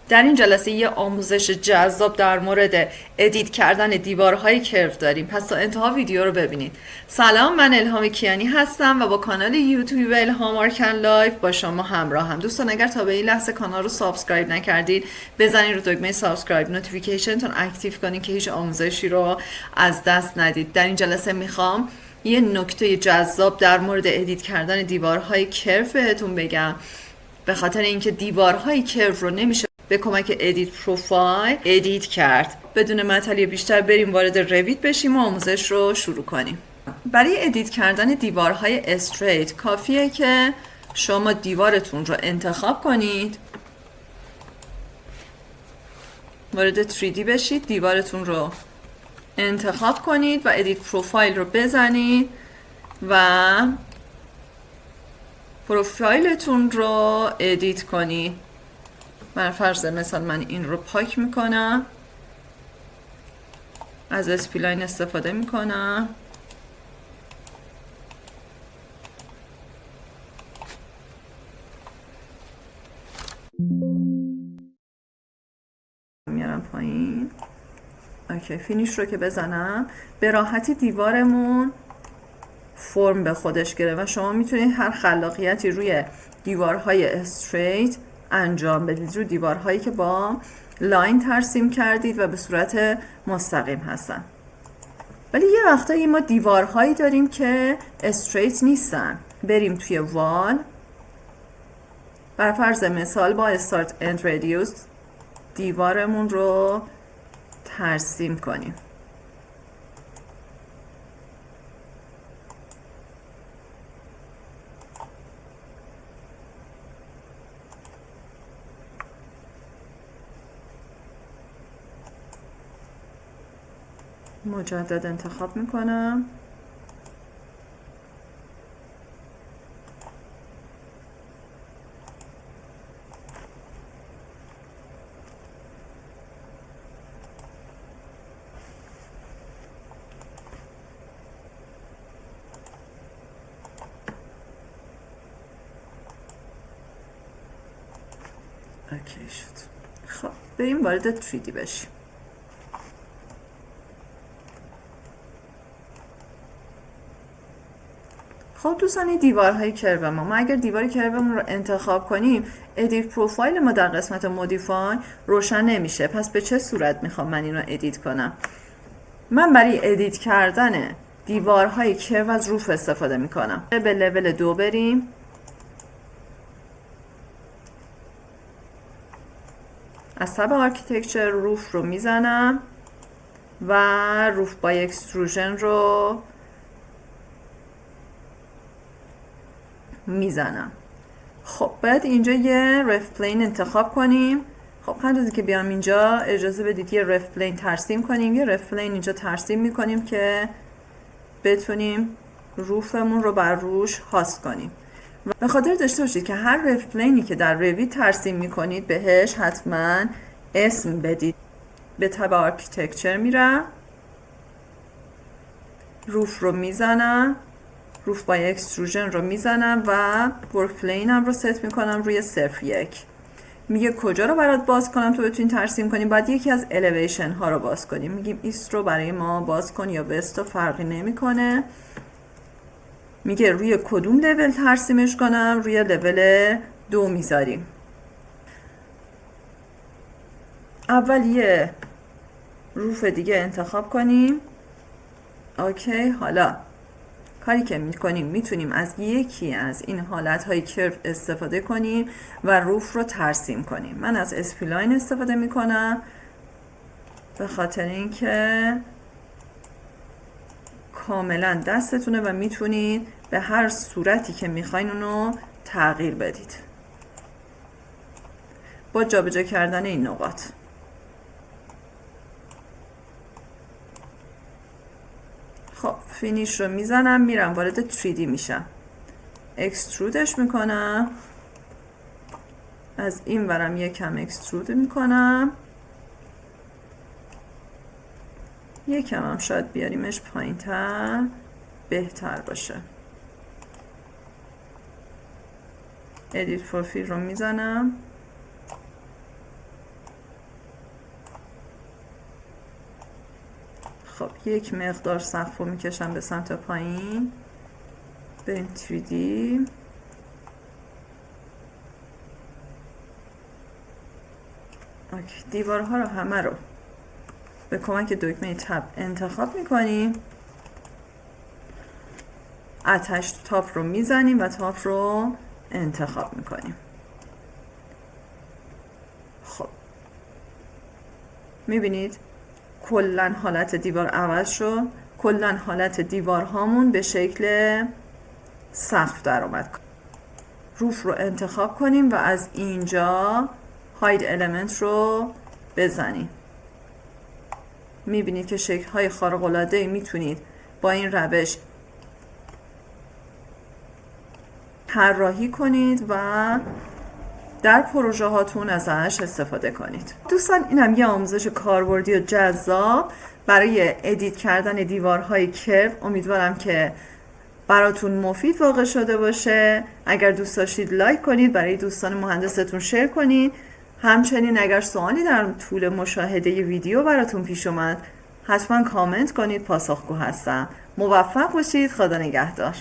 در این جلسه یه آموزش جذاب در مورد ادیت کردن دیوارهای کرو داریم، پس تا انتها ویدیو رو ببینید. سلام، من الهام کیانی هستم و با کانال یوتیوب الهام آرکن لایف با شما همراهم. دوستان اگر تا به این لحظه کانال رو سابسکرایب نکردید بزنید رو دکمه سابسکرایب، نوتیفیکیشنتون اکتیو کنید که هیچ آموزشی رو از دست ندید. در این جلسه میخوام یه نکته جذاب در مورد ادیت کردن دیوارهای کرو بهتون بگم، به خاطر اینکه دیوارهای کرو رو نمیشه به کمک ادیت پروفایل ادیت کرد. بدون معطلی بیشتر بریم وارد رویت بشیم و آموزش رو شروع کنیم. برای ادیت کردن دیوارهای استریت کافیه که شما دیوارتون رو انتخاب کنید، وارد 3D بشید، دیوارتون رو انتخاب کنید و ادیت پروفایل رو بزنید و پروفایلتون رو ادیت کنید. بر فرض مثال من این رو پاک میکنم، از اسپلاین استفاده میکنم، میارم پایین. اوکی، فینیش رو که بزنم به راحتی دیوارمون فرم به خودش گرفت و شما میتونید هر خلاقیتی روی دیوارهای استریت انجام بدید، روی دیوارهایی که با لاین ترسیم کردید و به صورت مستقیم هستن. ولی یه وقتایی ما دیوارهایی داریم که استریت نیستن. بریم توی وال، بر فرض مثال با استارت اند ردیوس دیوارمون رو ترسیم کنیم. مجدد انتخاب میکنم. اوکی شد. خب بریم وارد 3D بشیم. خب دوستان، این دیوارهای کرو ما اگر دیوار کرومون رو انتخاب کنیم، ادیت پروفایل ما در قسمت مودیفای روشن نمیشه. پس به چه صورت میخوام من این رو ادیت کنم؟ من برای ادیت کردن دیوارهای کرو از روف استفاده میکنم. به لول 2 بریم. از تب آرکیتکچر روف رو میزنم و روف بای اکستروژن رو میزنم. خب باید اینجا یه رف پلین انتخاب کنیم. خب قبل از که بیام اینجا اجازه بدید یه رف پلین ترسیم کنیم. یه رف پلین اینجا ترسیم میکنیم که بتونیم روفمون رو بر روش هاست کنیم. و به خاطر داشته باشید که هر رف پلینی که در رویت ترسیم میکنید بهش حتما اسم بدید. به تب آرکیتکچر میرم، روف رو میزنم، روف بای اکستروژن رو میزنم و ورک پلینم رو ست میکنم روی 0.1. میگه کجا رو برات باز کنم تو بتونی ترسیم کنی؟ باید یکی از الیویشن ها رو باز کنیم. میگیم ایست رو برای ما باز کن یا وست رو، فرقی نمیکنه. میگه روی کدوم لول ترسیمش کنم؟ روی لول 2 میذاریم. اول یه روف دیگه انتخاب کنیم. اوکی، حالا کاری که میکنیم میتونیم از یکی از این حالتهای کرو استفاده کنیم و روف رو ترسیم کنیم. من از اسپلاین استفاده میکنم به خاطر اینکه کاملا دستتونه و میتونید به هر صورتی که میخواین اونو تغییر بدید با جابجا کردن این نقاط. خب فینیش رو میزنم، میرم وارد 3D میشم، اکسترودش میکنم، از این ورم یکم اکسترود میکنم، یکم هم شاید بیاریمش پایین تر بهتر باشه. ادیت پروفیل رو میزنم، خب یک مقدار سقف رو میکشم به سمت پایین. بریم 3D. اوکی. دیوارها رو همه رو به کمک دکمه تب انتخاب میکنیم. اتش تاپ رو میزنیم و تاپ رو انتخاب میکنیم. خب میبینید کلن حالت دیوار عوض شد. کلن حالت دیوارهامون به شکل سقف در اومد. روف رو انتخاب کنیم و از اینجا هاید المنت رو بزنیم. میبینید که شکل های خارق العاده میتونید با این روش طراحی کنید و در پروژه هاتون ازش استفاده کنید. دوستان این هم یه آموزش کاربردی و جذاب برای ادیت کردن دیوارهای کرو. امیدوارم که براتون مفید واقع شده باشه. اگر دوست داشتید لایک کنید، برای دوستان مهندستون شیر کنید. همچنین اگر سوالی در طول مشاهده ویدیو براتون پیش اومد حتما کامنت کنید، پاسخگو هستم. موفق باشید. خدا نگهدار.